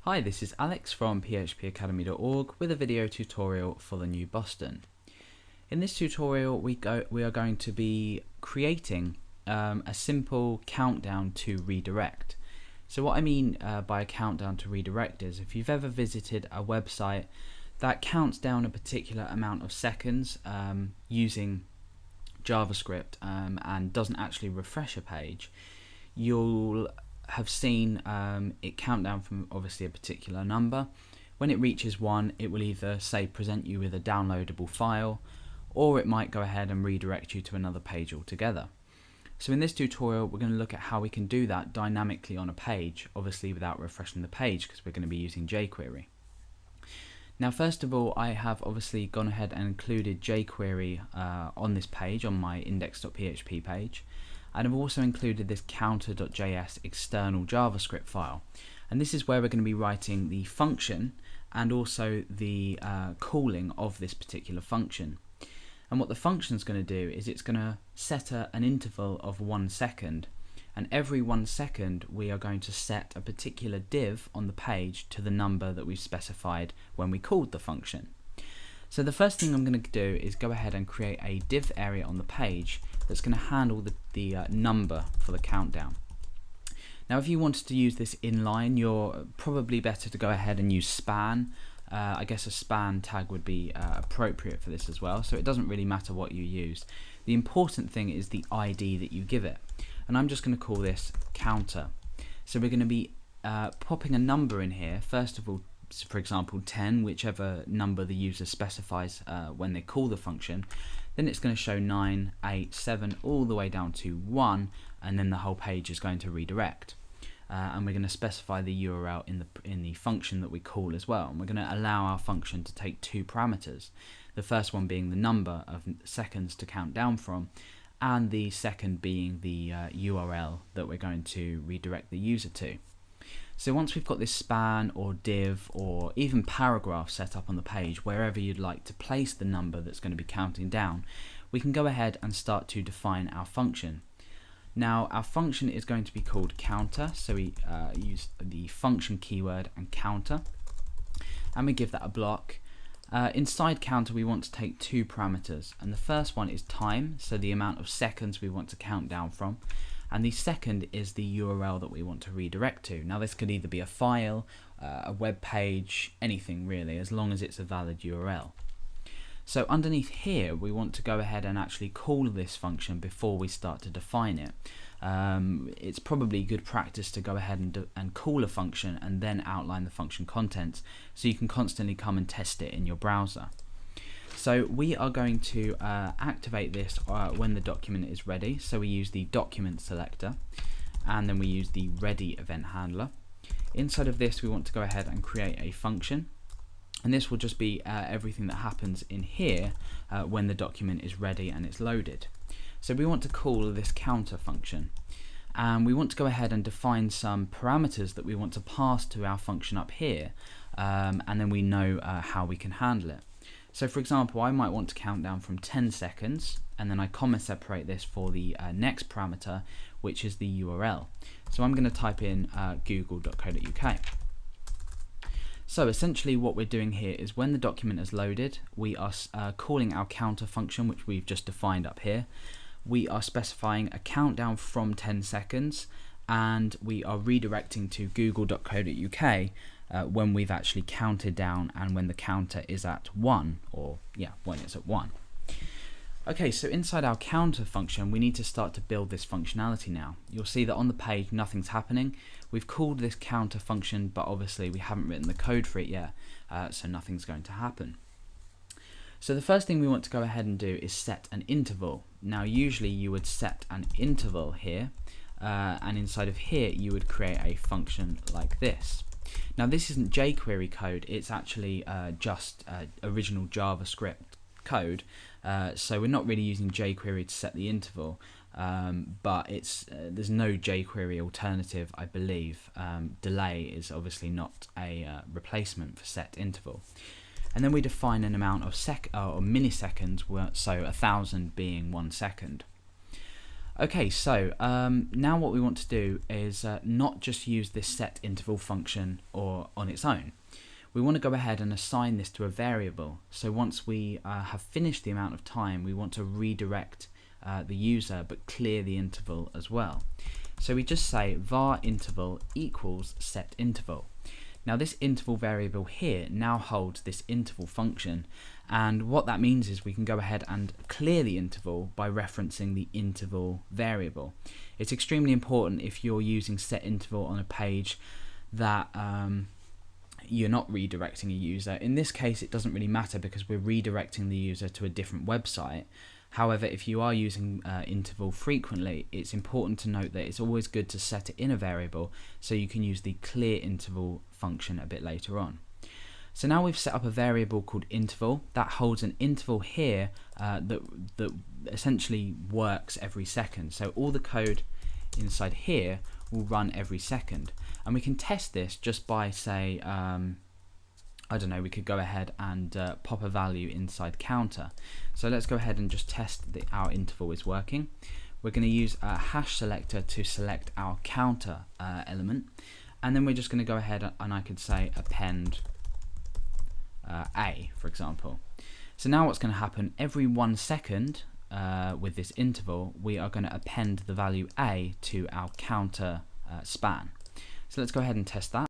Hi, this is Alex from phpacademy.org with a video tutorial for the new Boston. In this tutorial we are going to be creating a simple countdown to redirect. So what I mean by a countdown to redirect is if you've ever visited a website that counts down a particular amount of seconds using JavaScript and doesn't actually refresh a page, you'll have seen it count down from obviously a particular number. When it reaches 1, it will either say present you with a downloadable file, or it might go ahead and redirect you to another page altogether. So in this tutorial we're going to look at how we can do that dynamically on a page, obviously without refreshing the page because we're going to be using jQuery. Now first of all, I have obviously gone ahead and included jQuery on this page, on my index.php page. And I've also included this counter.js external JavaScript file, and this is where we're going to be writing the function and also the calling of this particular function. And what the function is going to do is it's going to set an interval of 1 second, and every 1 second we are going to set a particular div on the page to the number that we've specified when we called the function. So the first thing I'm going to do is go ahead and create a div area on the page that's going to handle the number for the countdown. Now if you wanted to use this inline, you're probably better to go ahead and use span. I guess a span tag would be appropriate for this as well, so it doesn't really matter what you use. The important thing is the ID that you give it, and I'm just going to call this counter. So we're going to be popping a number in here, first of all, for example 10, whichever number the user specifies when they call the function. Then it's going to show 9, 8, 7 all the way down to 1, and then the whole page is going to redirect. And we're going to specify the URL in the function that we call as well, and we're going to allow our function to take 2 parameters, the first one being the number of seconds to count down from, and the second being the URL that we're going to redirect the user to. So once we've got this span or div or even paragraph set up on the page, wherever you'd like to place the number that's going to be counting down, we can go ahead and start to define our function. Now our function is going to be called counter, so we use the function keyword and counter, and we give that a block. Inside counter we want to take 2 parameters, and the first one is time, so the amount of seconds we want to count down from, and the second is the URL that we want to redirect to. Now this could either be a file, a web page, anything really, as long as it's a valid URL. So underneath here we want to go ahead and actually call this function before we start to define it. It's probably good practice to go ahead and call a function and then outline the function contents, so you can constantly come and test it in your browser. So we are going to activate this when the document is ready. So we use the document selector, and then we use the ready event handler. Inside of this we want to go ahead and create a function, and this will just be everything that happens in here when the document is ready and it's loaded. So we want to call this counter function, and we want to go ahead and define some parameters that we want to pass to our function up here, and then we know how we can handle it. So for example, I might want to count down from 10 seconds, and then I comma separate this for the next parameter, which is the URL. So I'm going to type in google.co.uk. So essentially what we're doing here is when the document is loaded, we are calling our counter function, which we've just defined up here. We are specifying a countdown from 10 seconds, and we are redirecting to google.co.uk when we've actually counted down and when the counter is at 1, or yeah, when it's at 1. Okay, so inside our counter function we need to start to build this functionality now. You'll see that on the page nothing's happening. We've called this counter function, but obviously we haven't written the code for it yet, so nothing's going to happen. So the first thing we want to go ahead and do is set an interval. Now usually you would set an interval here, and inside of here you would create a function like this. Now this isn't jQuery code, it's actually just original JavaScript code, so we're not really using jQuery to set the interval, but there's no jQuery alternative, I believe. Delay is obviously not a replacement for set interval. And then we define an amount of milliseconds, so 1000 being 1 second. Okay, so now what we want to do is not just use this set interval function or on its own. We want to go ahead and assign this to a variable. So once we have finished the amount of time, we want to redirect the user but clear the interval as well. So we just say var interval equals set interval. Now this interval variable here now holds this interval function, and what that means is we can go ahead and clear the interval by referencing the interval variable. It's extremely important if you're using set interval on a page that you're not redirecting a user. In this case it doesn't really matter because we're redirecting the user to a different website. However, if you are using interval frequently, it's important to note that it's always good to set it in a variable so you can use the clear interval function a bit later on. So now we've set up a variable called interval that holds an interval here that essentially works every second. So all the code inside here will run every second, and we can test this just by, say, I don't know, we could go ahead and pop a value inside counter. So let's go ahead and just test that our interval is working. We're going to use a hash selector to select our counter element, and then we're just going to go ahead and I could say append A, for example. So now what's going to happen, every 1 second with this interval, we are going to append the value A to our counter span. So let's go ahead and test that.